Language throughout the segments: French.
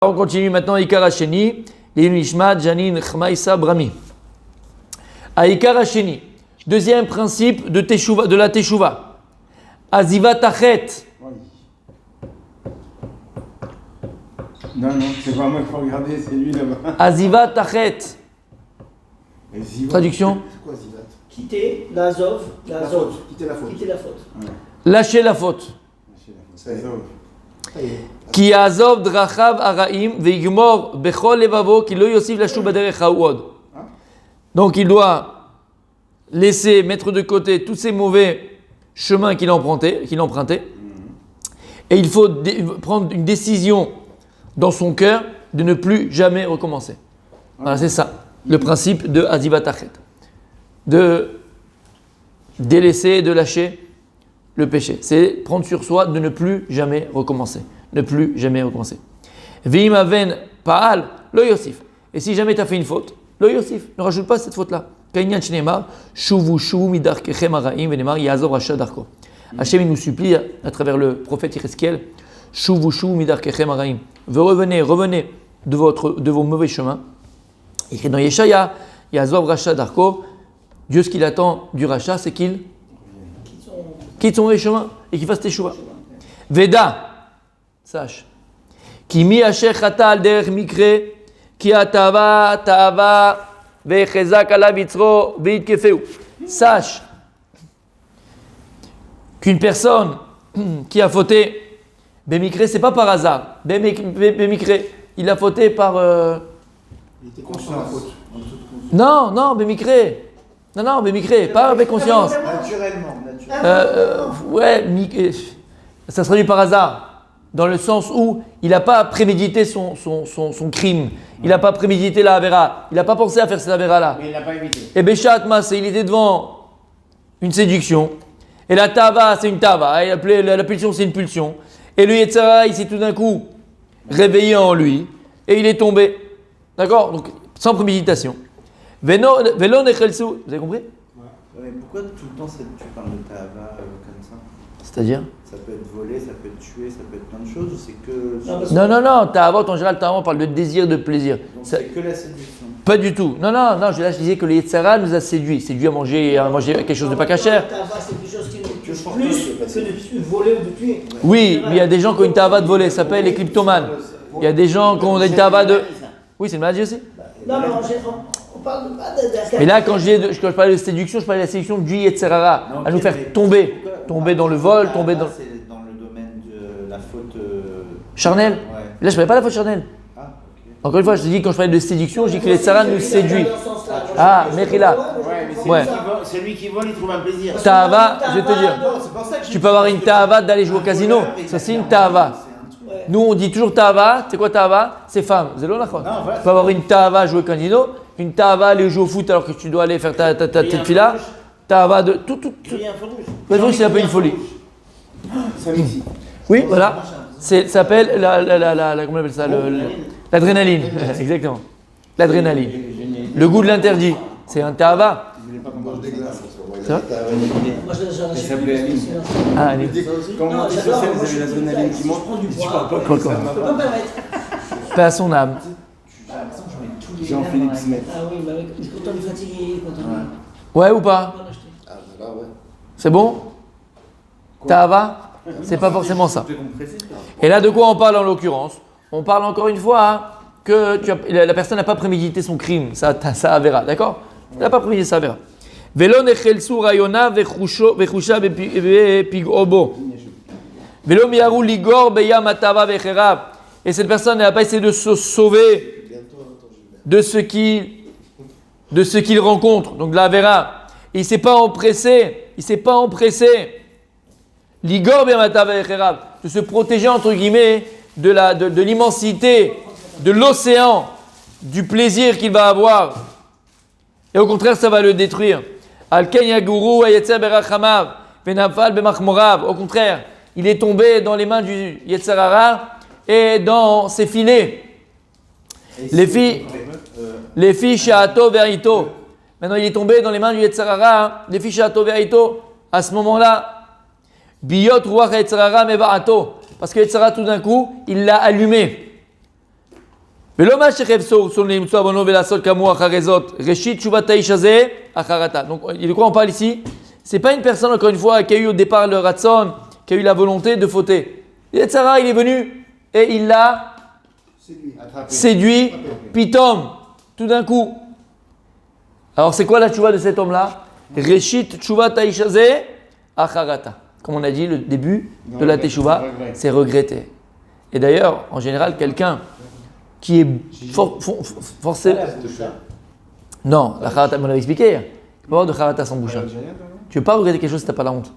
On continue maintenant Ikar Hasheni, Nishmat, Janin, Chmaïsa, Brami. À Ikar Hasheni, deuxième principe de, teshuva, de la Teshuva. Aziva Tachet. Non, c'est pas moi qu'il faut regarder, c'est lui là-bas. Aziva Tachet. Traduction. C'est quoi Zivat? Quitter la faute. Quitter la faute. Quitter la faute. Ouais. Lâcher la faute. C'est Azov. Ki azov drachav araim veigmor bechol levavo ki lo yosif lashu baderech haouod. Donc il doit laisser, mettre de côté tous ces mauvais chemins qu'il empruntait, et il faut prendre une décision dans son cœur de ne plus jamais recommencer. Voilà, c'est ça, le principe de Azivat Tachet. De délaisser, de lâcher le péché. C'est prendre sur soi de ne plus jamais recommencer. Ne plus jamais recommencer. V'im aven pa'al lo yosif. Et si jamais tu as fait une faute, lo yosif, ne rajoute pas cette faute-là. Kainyan shneimar, shuvu midarkechem haraim venemar yazor rasha darko. Hachem nous supplie à travers le prophète Yecheskel, shuvu midarkechem haraim. Revenez de vos mauvais chemins. Écrit dans Yeshaya, yazor rasha darko. Dieu, ce qu'il attend du rachat, c'est qu'il quitte son mauvais chemin et qu'il fasse teshuva. Veda, sache. Ki mi asher chata al derech mikre, ki atava vechezak alav yitzro veitkefeu. Sache qu'une personne qui a fauté, bemikre, c'est pas par hasard. Bemikre, il a fauté par. Il était conscient de la faute. Non, bemikre. Non, bemikre, pas avec conscience. Naturellement. Ça se traduit par hasard, dans le sens où il n'a pas prémédité son crime, il n'a pas prémédité la Avera, il n'a pas pensé à faire cette Avera-là. Mais il l'a pas évité. Et Béchat Massé, il était devant une séduction, et la Tava, c'est une Tava, et la pulsion, c'est une pulsion. Et le Yetzara, il s'est tout d'un coup réveillé en lui, et il est tombé. D'accord? Donc, sans préméditation. Velo nechelsu, vous avez compris? Ouais, pourquoi tout le temps tu parles de Tahava comme ça? C'est-à-dire? Ça peut être volé, ça peut être tué, ça peut être plein de choses, ou c'est que... Non, Tahavot, en général, Tahavot, on parle de désir, de plaisir. Donc Ça- c'est que la séduction. Pas du tout. Non, je disais que le Yetzara nous a séduit à manger quelque chose de pas cachère. C'est quelque chose qui nous touche je plus pense que de voler ou de tuer. Oui, mais il y a des gens qui ont une Tahava de voler, ça s'appelle les kleptomanes. Il y a des gens qui ont une Tahava de... Oui, c'est une maladie aussi. Non, mais on parle pas de... Mais là, quand je parlais de séduction, je parlais de la séduction du Yetzara, Non, à ok, nous faire mais tomber pourquoi dans le vol, Tahava, tomber dans... C'est dans le domaine de la faute... Charnel. Ouais. Là, je parlais pas de la faute charnelle. Ah, ok. Encore une fois, je te dis, quand je parlais de séduction, je dis que le Yetzara nous séduit. Ah, Mechila. Ouais, mais Ouais. c'est lui qui vole, il trouve un plaisir. Tahava, je vais te dire. Non, c'est pas ça que Tu peux avoir une Tahava d'aller jouer au casino. Ça, c'est une Tahava. Nous, on dit toujours Tahava. C'est quoi Tahava? C'est femme. C'est l'eau, d'accord. Non, voilà. Tu peux avoir une Tahava jouer au casino, une Tahava aller jouer au foot alors que tu dois aller faire ta petite fila. Tahava de tout. Il y a un feu rouge. Le rouge, c'est un peu une folie. Ça m'excite. Oui, voilà. Ça s'appelle comment on appelle ça? L'adrénaline. Exactement. L'adrénaline. Le goût de l'interdit. C'est un Tahava. On mange des glaces. C'est vrai? Moi, j'en Ça s'appelait Aline. Ah, allez. Quand on dit sur scène, vous avez l'adrénaline qui monte. prends du Tu poids. parles pas Quoi, comme ça. quoi. Je peux pas me permettre. Paix à son âme. Jean-Philippe Smet. Ah oui, bah oui, quand on est fatigué, quand on est... Ouais ou pas? Ah, là, ouais. C'est bon? Tahava? C'est pas forcément ça. Et là, de quoi on parle en l'occurrence? On parle encore une fois que la personne n'a pas prémédité son crime, ça avera, d'accord? Elle n'a pas prémédité sa avera. Velo nechelsu rayona vechusha bepigobo. Velo miyaru ligor beyam atava vecherav. Et cette personne n'a pas essayé de se sauver de ce qu'il rencontre, donc de la avera. Il ne s'est pas empressé. Ligor beyam atava vecherav. De se protéger entre guillemets de l'immensité, de l'océan, du plaisir qu'il va avoir. Et au contraire, ça va le détruire. Al-ken yaguru ayetzer berachamav venafal bemachmorav. Au contraire, il est tombé dans les mains du Yetzer Hara et dans ses filets. Les filles sha'ato verito. Maintenant, il est tombé dans les mains du Yetzer Hara. Les filles sha'ato verito. À ce moment-là, Biyot ruach Yetzirara meva'ato. Parce que Yetzirara, tout d'un coup, il l'a allumé. ולא מה שחייב סור למצוא עוונו ולעשות כמוהו אחרי זאת, ראשית תשובת האיש הזה, אחרתה. Donc, de quoi on parle ici? C'est pas une personne, encore une fois, qui a eu au départ le ratson, qui a eu la volonté de fauter. Yetzer hara, il est venu et il l'a séduit, pitom, tout d'un coup. Alors, c'est quoi la tchouva de cet homme-là? Réchit tchouva taïchazé acharata. Comme on a dit, le début de la teshuva, c'est regretter. Et d'ailleurs, en général, quelqu'un qui est forcément... Non, la charata, on l'avait expliqué. Il ne peut pas avoir de charata sans boucha. Tu ne veux pas regretter quelque chose si tu n'as pas la honte.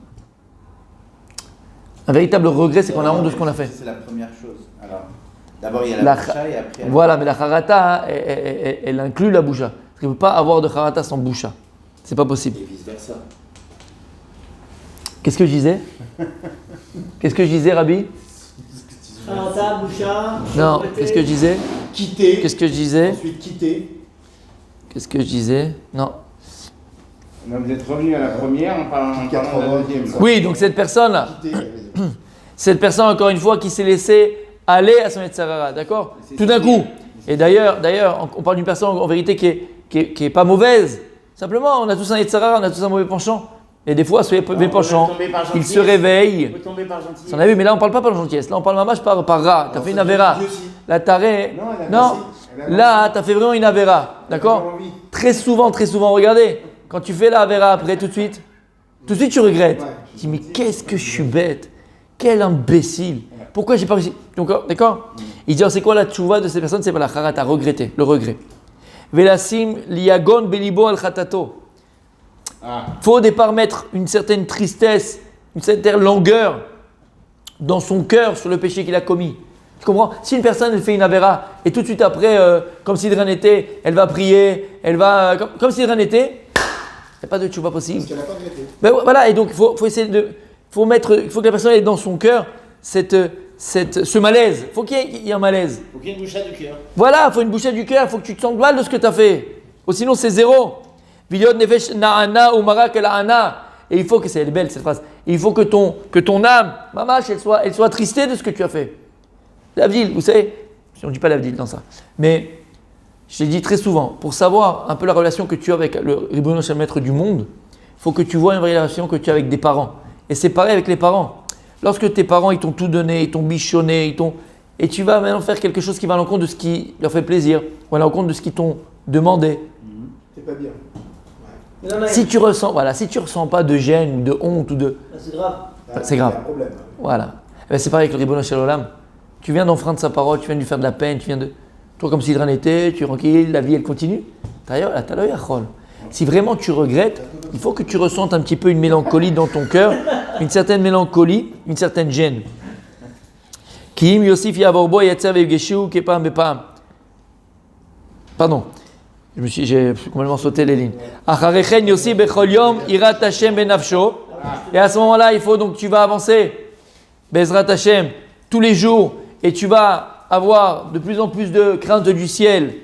Un véritable regret, c'est qu'on a honte de ce qu'on a fait. C'est la première chose. Alors, d'abord, il y a la boucha et après... Voilà, mais la charata, elle inclut la boucha. Parce qu'il ne peut pas avoir de charata sans boucha. C'est pas possible. Et vice-versa. Qu'est-ce que je disais? Qu'est-ce que je disais, Rabbi? Charata, boucha. Non, qu'est-ce que je disais? Quitter. Qu'est-ce que je disais? Ensuite quitter. Qu'est-ce que je disais? Non. Non, vous êtes revenu à la première en parlant de la deuxième. Oui, donc cette personne-là, cette personne, encore une fois, qui s'est laissée aller à son Yetzer hara, d'accord? Tout d'un coup. Et d'ailleurs, on parle d'une personne en vérité qui est pas mauvaise. Simplement, on a tous un Yetzer hara, on a tous un mauvais penchant. Et des fois, ce mauvais penchant, il se réveille. Vous tombez par gentillesse. On a vu, mais là, on parle pas par gentillesse. Là, on parle mamash par rat. Tu as fait une avéra. Là, t'arrêtes. Non, là, tu as fait vraiment une avéra. D'accord? Très souvent, regardez. Quand tu fais la avéra après, tout de suite, tu regrettes. Tu dis, mais qu'est-ce que je suis bête. Quel imbécile. Pourquoi j'ai pas réussi? Donc, d'accord? Il dit, c'est quoi la tchouva de cette personne? C'est pas la charata, regretter, le regret. Velasim liagon belibo al khatato. Faut au départ mettre une certaine tristesse, une certaine langueur dans son cœur sur le péché qu'il a commis. Tu comprends? Si une personne elle fait une avéra et tout de suite après, comme si de rien n'était, elle va prier, elle va comme si de rien n'était, il n'y a pas de tchouva possible. Parce qu'elle n'a pas regretté. Ben voilà, et donc il faut essayer faut que la personne ait dans son cœur ce malaise. Il faut qu'il y ait un malaise. Il faut qu'il y ait une boucha du cœur. Voilà, il faut une bouchée du cœur, il faut que tu te sentes mal de ce que tu as fait. Ou sinon c'est zéro. Viliot nefesh na'ana ou marak la'ana. Et il faut que, c'est belle cette phrase, il faut que ton âme, mamash, elle soit attristée de ce que tu as fait. L'avdil, vous savez, on ne dit pas l'avdil dans ça, mais je l'ai dit très souvent, pour savoir un peu la relation que tu as avec le Ribono Shel Maître du monde, il faut que tu vois une relation que tu as avec des parents. Et c'est pareil avec les parents. Lorsque tes parents, ils t'ont tout donné, ils t'ont bichonné, et tu vas maintenant faire quelque chose qui va à l'encontre de ce qui leur fait plaisir, ou à l'encontre de ce qu'ils t'ont demandé. C'est pas bien. Si tu ressens pas de gêne ou de honte ou de... C'est grave. C'est grave. Il y a un problème. Voilà. Eh ben, c'est pareil avec le Ribono Shel Olam. Tu viens d'enfreindre sa parole, tu viens de lui faire de la peine, toi comme si de rien n'était, tu es tranquille, la vie elle continue. T'as l'œil à chol. Si vraiment tu regrettes, il faut que tu ressentes un petit peu une mélancolie dans ton cœur, une certaine mélancolie, une certaine gêne. Kiim Yosif Yavorbo Yetzer Vevgeshu Kepam Bepam. Pardon. J'ai complètement sauté les lignes. Acharechen Yossi Bechol Yom Irat Hashem Benafsho. Et à ce moment-là, il faut donc tu vas avancer, Bezrat Hashem, tous les jours, et tu vas avoir de plus en plus de crainte du ciel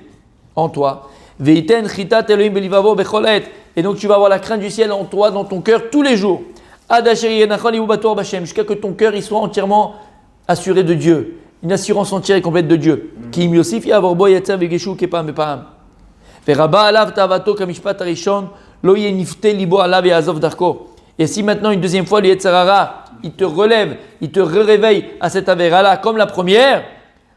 en toi. Veiten Chitat Elohim Belivavo Becholet. Et donc tu vas avoir la crainte du ciel en toi, dans ton cœur, tous les jours. Ad Asher Yenachon Ibubator Bashem, jusqu'à que ton cœur il soit entièrement assuré de Dieu, une assurance entière et complète de Dieu. Ki Yosif Yavorbo Yetzer Vegeshu Kepam Bepam. Veraba alav tavato kamishpat arishon lo yenifte libo alav et azov darko. Et si maintenant une deuxième fois le Yetzer hara, il te relève, il te réveille à cette avéra-là comme la première,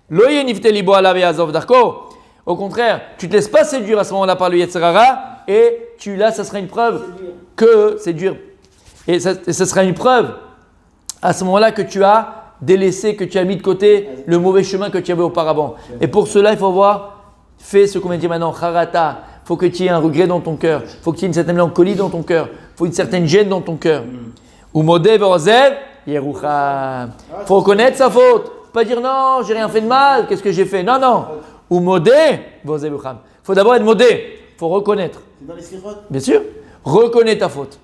lo yenifte libo alav et azov darko. Au contraire, tu te laisses pas séduire à ce moment-là par le Yetzer hara et ça sera une preuve que c'est dur. Et ça sera une preuve à ce moment-là que tu as délaissé, que tu as mis de côté le mauvais chemin que tu avais auparavant. Et pour cela, il faut voir. Fais ce qu'on vient de dire maintenant, charata. Il faut que tu aies un regret dans ton cœur. Il faut que tu aies une certaine mélancolie dans ton cœur. Il faut une certaine gêne dans ton cœur. Ou modé verozev, yerucham. Il faut reconnaître sa faute. Pas dire non, j'ai rien fait de mal, qu'est-ce que j'ai fait? Non. Ou modé verozev yerucham. Il faut d'abord être modé. Il faut reconnaître. C'est dans les sirot. Bien sûr. Reconnais ta faute.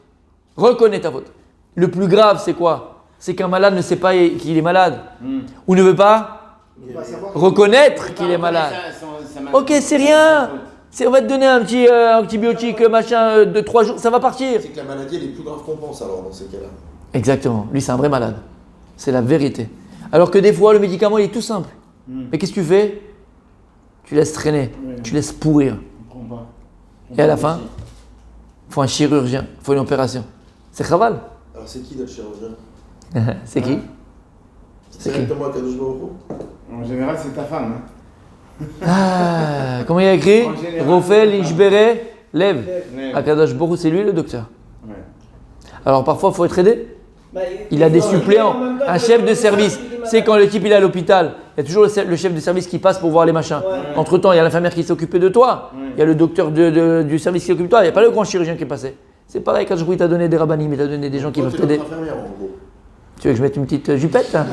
Reconnais ta faute. Le plus grave, c'est quoi? C'est qu'un malade ne sait pas qu'il est malade. Ou ne veut pas reconnaître qu'il est malade. Ok, c'est rien. On va te donner un petit antibiotique, machin, de 3 jours, ça va partir. C'est que la maladie elle est plus grave qu'on pense alors dans ces cas-là. Exactement. Lui, c'est un vrai malade. C'est la vérité. Alors que des fois, le médicament, il est tout simple. Mais qu'est-ce que tu fais? tu laisses traîner, Ouais. tu laisses pourrir. On comprend pas. Et à la fin, il faut un chirurgien, il faut une opération. C'est chaval. Alors c'est qui notre chirurgien? C'est qui? C'est directement à Kadosh Baruch Hu? En général, c'est ta femme. Ah, comment il y a écrit? En général, Rofel, c'est Ishbere, lève. Hein. Akadosh Baruch Hu, c'est lui le docteur. Ouais. Alors parfois, il faut être aidé. Bah, Il a des faut- suppléants, en même temps, un il faut chef de faire service. ça, il est C'est malade. quand le type il est à l'hôpital, il y a toujours le chef de service qui passe pour voir les machins. Ouais. Entre-temps, il y a l'infirmière qui s'est occupée de toi. Ouais. Il y a le docteur du service qui s'occupe de toi. Il n'y a pas le grand chirurgien qui est passé. C'est pareil quand il t'a donné des rabbinis, il t'a donné des gens qui Toi, peuvent t'es t'aider. notre infirmière en gros. Tu veux que je mette une petite jupette hein?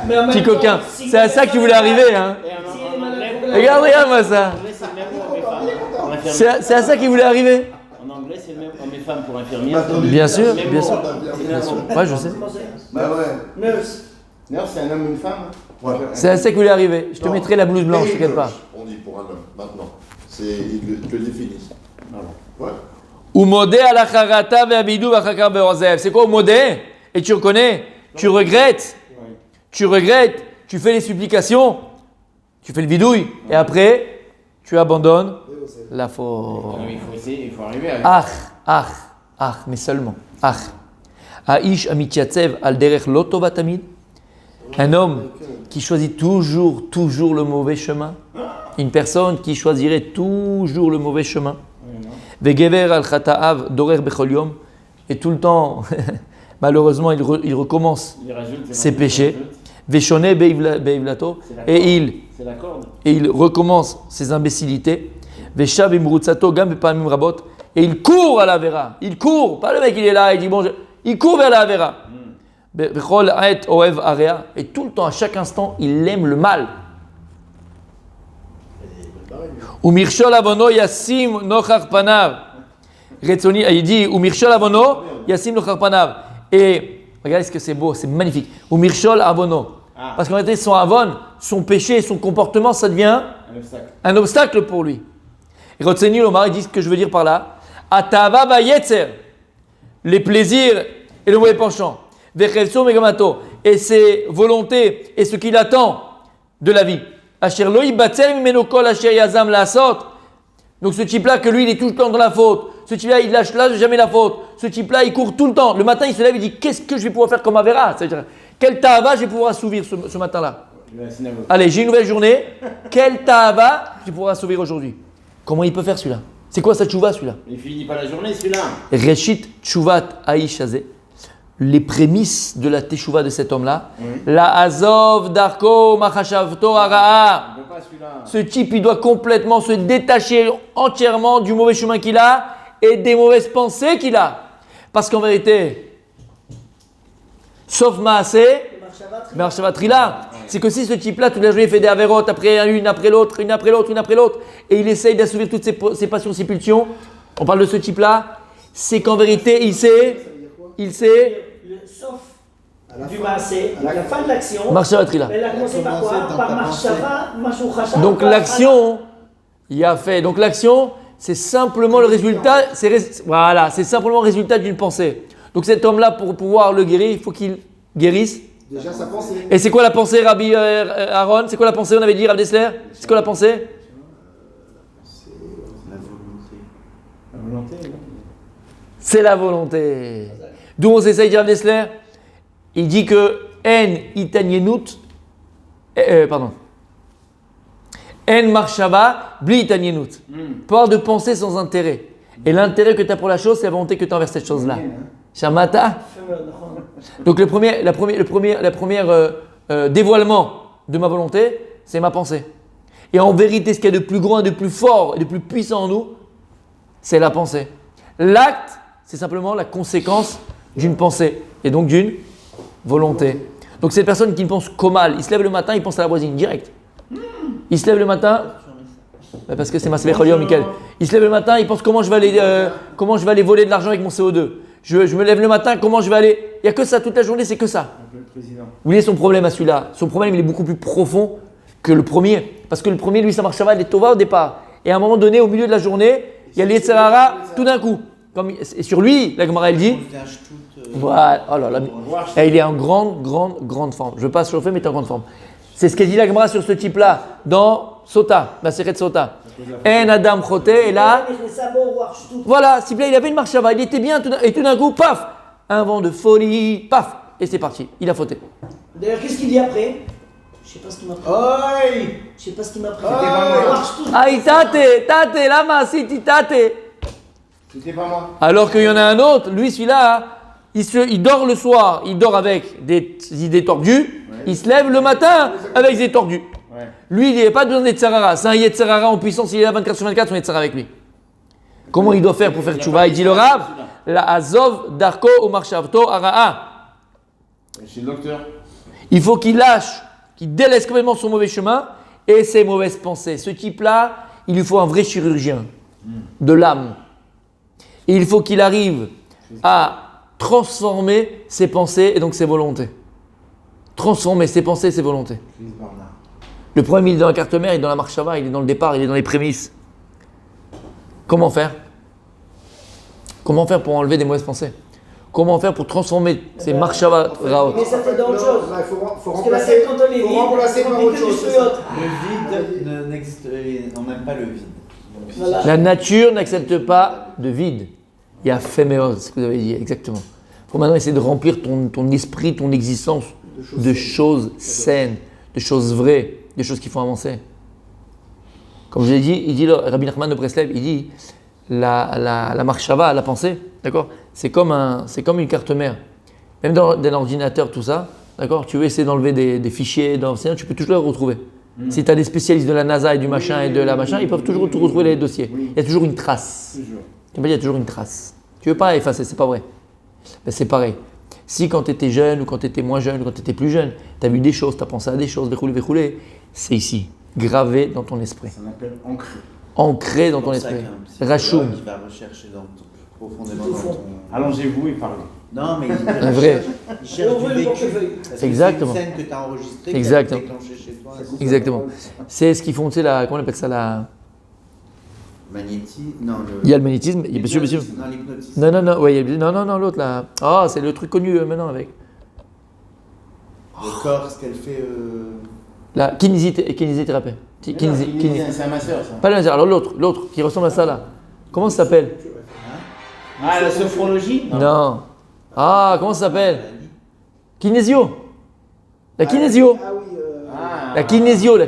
Mais en même Petit temps, coquin. si C'est à ça qu'il voulait arriver. Hein. Et Si elle est en malade, anglais, faut que la- Regarde moi ça. en anglais, c'est le même pour hommes et femmes. Pour infirmière. C'est à ça qu'il voulait arriver. En anglais, c'est le même hommes et femmes pour infirmière. Bien sûr, Même bien mot, sûr. Bien sûr. Ouais, je sais. Comment c'est? Bah ouais. Nurse. D'ailleurs, c'est un homme ou une femme? Ouais. C'est à ça qu'il voulait arriver. Je te Non. mettrai la blouse blanche, Very t'inquiète pas. much, on dit pour un homme, maintenant. Ils le définissent. Ouais. Umodé ala charata ve'abidou v'achakar be'ozev. C'est quoi umodé? Et tu reconnais, tu regrettes, tu fais les supplications, tu fais le bidouille, et après, tu abandonnes la faute. Il faut essayer, il faut arriver à. Mais seulement. Aish amitiyatsev al derech lo tova tamid. Un homme qui choisit toujours le mauvais chemin. Une personne qui choisirait toujours le mauvais chemin. Vegever al chata'av dorer bechol yom. Et tout le temps, malheureusement, il recommence Il rajoute ses péchés. Veshone beivlato. Et C'est la corde. il recommence ses imbécilités. Veshav imrutzato gam bepamim rabot. Et il court à la vera. Il court. Pas le mec, il est là, il dit bon, il court vers la vera. Bechol aet oev area. Et tout le temps, à chaque instant, il aime le mal. Umirshol avono yasim nochach panav. Retzoni, il dit Umirshol avono yasim nochach panav. Et regardez ce que c'est beau, c'est magnifique. Umirshol avono. Parce qu'en réalité, son avon, son péché, son comportement, ça devient Un obstacle. un obstacle pour lui. Et Retzoni Lomar, il dit ce que je veux dire par là. Atava vayetzer. Les plaisirs et le mauvais penchant. Vechelso megamato. Et ses volontés et ce qu'il attend de la vie. Asher lo yibatzel mimeno kol asher yazam la'asot. Donc ce type-là, que lui, il est tout le temps dans la faute. Ce type-là, il lâche là jamais la faute. Ce type-là, il court tout le temps. Le matin, il se lève, il dit qu'est-ce que je vais pouvoir faire comme Avera? C'est-à-dire, quel ta'ava je vais pouvoir assouvir ce matin-là? Il va à la synagogue. Allez, j'ai une nouvelle journée. Quel ta'ava je vais pouvoir assouvir aujourd'hui? Comment il peut faire celui-là? C'est quoi sa tchouva celui-là? Il finit pas la journée celui-là. Reshit tchouvat aishazé. Les prémices de la teshuva de cet homme-là. La azov darko machashavto hara'a. On peut pas celui-là. Ce type, il doit complètement se détacher entièrement du mauvais chemin qu'il a et des mauvaises pensées qu'il a. Parce qu'en vérité, sauf Maasé, Marshavat Rila, c'est que si ce type-là, toute la journée, il fait des avérotes une après l'autre, et il essaye d'assouvir toutes ses passions, ses pulsions, on parle de ce type-là, c'est qu'en vérité, il sait, Sauf du massé, à la fin de l'action. Marshavat Rila. Elle a commencé par quoi? Par Marshava, Mashou Chashav. Donc l'action, il a fait. Donc l'action, c'est simplement le résultat. Voilà, c'est simplement le résultat d'une pensée. Donc cet homme-là, pour pouvoir le guérir, il faut qu'il guérisse. Déjà sa pensée. Et c'est quoi la pensée, Rabbi Aaron? C'est quoi la pensée? On avait dit, Rav Dessler? C'est quoi la pensée? La volonté. C'est la volonté. D'où on s'essaye, dit Rav Dessler? Il dit que en itanienut, en marshava bli itanienut. Pas de pensée sans intérêt. Et l'intérêt que tu as pour la chose, c'est la volonté que tu as envers cette chose-là. Shamata. Donc le premier dévoilement de ma volonté, c'est ma pensée. Et en vérité, ce qu'il y a de plus grand, et de plus fort et de plus puissant en nous, c'est la pensée. L'acte, c'est simplement la conséquence d'une pensée et donc d'une volonté. Donc cette personne qui ne pense qu'au mal, il se lève le matin, il pense à la voisine direct. Il se lève le matin, parce que c'est ma Sébecholium, Michael. Il se lève le matin, il pense comment je vais aller voler de l'argent avec mon CO2. Je me lève le matin, comment je vais aller. Il n'y a que ça toute la journée, c'est que ça. Le président. Vous voyez son problème à celui-là. Son problème, il est beaucoup plus profond que le premier. Parce que le premier, lui, ça marche il est tova au départ. Et à un moment donné, au milieu de la journée, il y a l'Yetzirara tout d'un coup. Et sur lui, la Gemara, elle dit. Voilà, oh là là. Et il est en grande forme. Je ne veux pas se chauffer, mais il est en grande forme. C'est ce qu'elle dit la Gemara sur ce type-là dans Sota, Maseret Sota. En Adam Choté, et là, voilà, s'il plaît, il avait une marchava, il était bien, et tout d'un coup, paf, un vent de folie, paf, et c'est parti, il a fauté. D'ailleurs, qu'est-ce qu'il dit après? Je sais pas ce qu'il m'a pris. Oi! Je sais pas ce qu'il m'a pris. Aïe, tate, lama, siti, tate. C'était pas moi. Alors qu'il y en a un autre, lui, celui-là, il dort le soir, il dort avec des idées tordues, il se lève le matin avec des idées tordues. Ouais. Lui, il n'y avait pas besoin d'être Yetzirara. C'est un Yetzirara en puissance, il est là 24 sur 24, son Yetzirara avec lui. Comment il doit faire pour faire tchouva? Il dit le Rav, la Azov, Darko, ou Marshavto, Ara'a. Chez le docteur. Il faut qu'il lâche, qu'il délaisse complètement son mauvais chemin et ses mauvaises pensées. Ce type-là, il lui faut un vrai chirurgien de l'âme. Et il faut qu'il arrive à transformer ses pensées et donc ses volontés. Transformer ses pensées et ses volontés. Le problème, il est dans la carte mère, il est dans la marchava, il est dans le départ, il est dans les prémices. Comment faire? Comment faire pour enlever des mauvaises pensées? Comment faire pour transformer ces marchava raot? Mais ça fait dans autre chose. Il faut Parce que la remplacer, tête, quand on est faut vide, remplacer on par fait autre que chose. du c'est ça. soyot. Le vide n'existe, on n'aime pas le vide. Donc, Voilà. La nature n'accepte pas de vide. Il y a féméose, ce que vous avez dit, exactement. Il faut maintenant essayer de remplir ton esprit, ton existence de choses saines, de choses vraies, de choses qui font avancer. Comme je l'ai dit, il dit, Rabbi Nachman de Breslev, il dit, la marchava, la pensée, d'accord, c'est comme une carte mère. Même dans un ordinateur, tout ça, d'accord, tu veux essayer d'enlever des fichiers, tu peux toujours les retrouver. Si tu as des spécialistes de la NASA et du machin et de la machin, ils peuvent toujours tout retrouver les dossiers. Il y a toujours une trace. Toujours. Tu peux dire, il y a toujours une trace. Tu veux pas effacer, c'est pas vrai. Ben, c'est pareil. Si quand tu étais jeune ou quand tu étais moins jeune ou quand tu étais plus jeune, tu as vu des choses, tu as pensé à des choses, véchoulé, c'est ici, gravé dans ton esprit. Ça s'appelle ancré. Ancré dans c'est ton pour ça esprit. qu'un psychologue, Rachoum. il va rechercher profondément Au dans fond. ton... Allongez-vous et parlez. Non, mais Un vrai. il cherche On veut du le vécu. portefeuille. Parce que Exactement. C'est une scène que tu as enregistrée, Exactement. qui a été déclenchée chez toi. Exactement. C'est ce qu'ils font, tu sais, comment on appelle ça, Magnétisme. Non, il y a le magnétisme, il y a bien sûr. Non, l'hypnotisme. Non, ouais, non, l'autre là. Ah, c'est le truc connu maintenant avec. Le corps, ce qu'elle fait. La kinésithérapie. Mais non, c'est un masseur, ça. Pas le laser, alors l'autre qui ressemble à ça là. Comment ça s'appelle? Ah, la sophrologie? Non. Ah, comment ça s'appelle? Kinésio. La kinésio. Ah oui, Ah. La kinésio.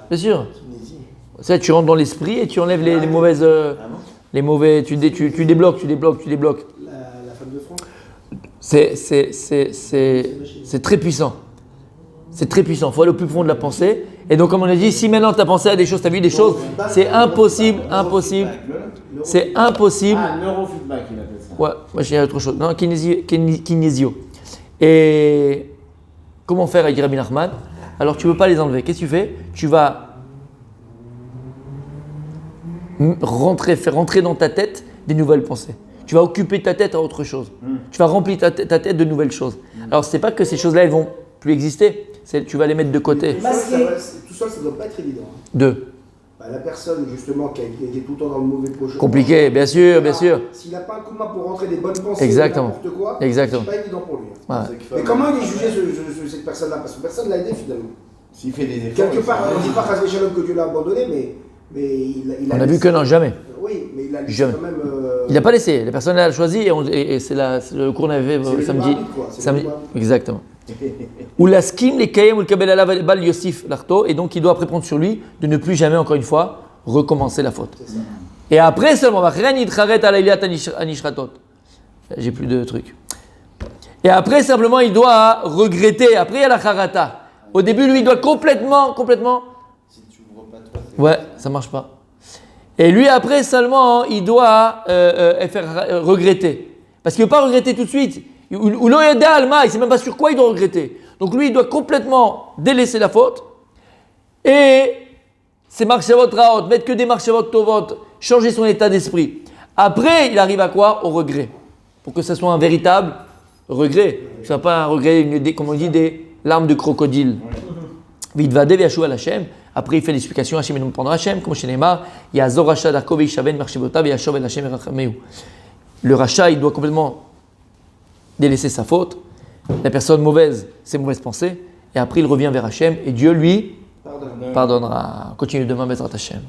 Bien sûr. Ça, tu rentres dans l'esprit et tu enlèves les mauvaises. Ah bon? Les mauvais. Tu débloques. la femme de Franck. C'est très puissant. C'est très puissant. Il faut aller au plus profond de la pensée. Et donc, comme on a dit, si maintenant tu as pensé à des choses, tu as vu des choses, c'est impossible. C'est impossible. Ah, neurofeedback, il appelle ça. Ouais, moi j'ai autre chose. Non, kinésio. Et comment faire avec Rabbi Nachman? Alors tu ne veux pas les enlever. Qu'est-ce que tu fais? Tu vas faire rentrer dans ta tête des nouvelles pensées. Tu vas occuper ta tête à autre chose. Tu vas remplir ta tête de nouvelles choses. Alors c'est pas que ces choses-là elles vont plus exister. Tu vas les mettre de côté. Tout ça, ça doit pas être évident. Deux. Bah, la personne, justement, qui est tout le temps dans le mauvais projet. Compliqué, bien sûr. S'il n'a pas un coup de main pour rentrer des bonnes pensées, Exactement. n'importe quoi, Exactement. c'est pas évident pour lui. Voilà. Mais comment il est jugé, cette personne-là? Parce que personne ne l'a aidé, finalement. S'il fait des efforts. Quelque part, on ne dit pas Chazvé Shalom que Dieu l'a abandonné, mais il On a vu que non, jamais. Oui, mais il a laissé Jamais. quand même. Il n'a pas laissé. La personne elle a choisi et c'est le cours qu'on avait C'est fait le samedi. libre arbitre, quoi. C'est le Samedi. libre arbitre. Exactement. Ou la skim, les kayem ou le kabel alav bal yosif l'arto, et donc il doit après prendre sur lui de ne plus jamais, encore une fois, recommencer la faute. Et après seulement, j'ai plus de trucs. Et après simplement, il doit regretter. Après, il y a la charata. Au début, lui, il doit complètement. Si tu ouvres pas toi, c'est. Ouais, ça marche pas. Et lui, après seulement, il doit faire regretter. Parce qu'il ne veut pas regretter tout de suite. Ou l'oyeda alma, il ne sait même pas sur quoi il doit regretter. Donc lui, il doit complètement délaisser la faute. Et c'est marchavot raot, mettre que des marchavot tovot, changer son état d'esprit. Après, il arrive à quoi? Au regret. Pour que ce soit un véritable regret. Que ce soit pas un regret, comme on dit, des larmes de crocodile. Vidvade v'yashua l'Hashem. Après, il fait l'explication Hachem et nous prendra Hachem, comme chez Neymar, il y a Zor Racha d'Arko ve'ishaven marchivota ve'yashov el Hachem erachameu. Le Racha, il doit complètement délaisser sa faute. La personne mauvaise, ses mauvaises pensées. Et après, il revient vers Hachem. Et Dieu, lui, Pardon. pardonnera. Continue demain, Bezrat Hashem.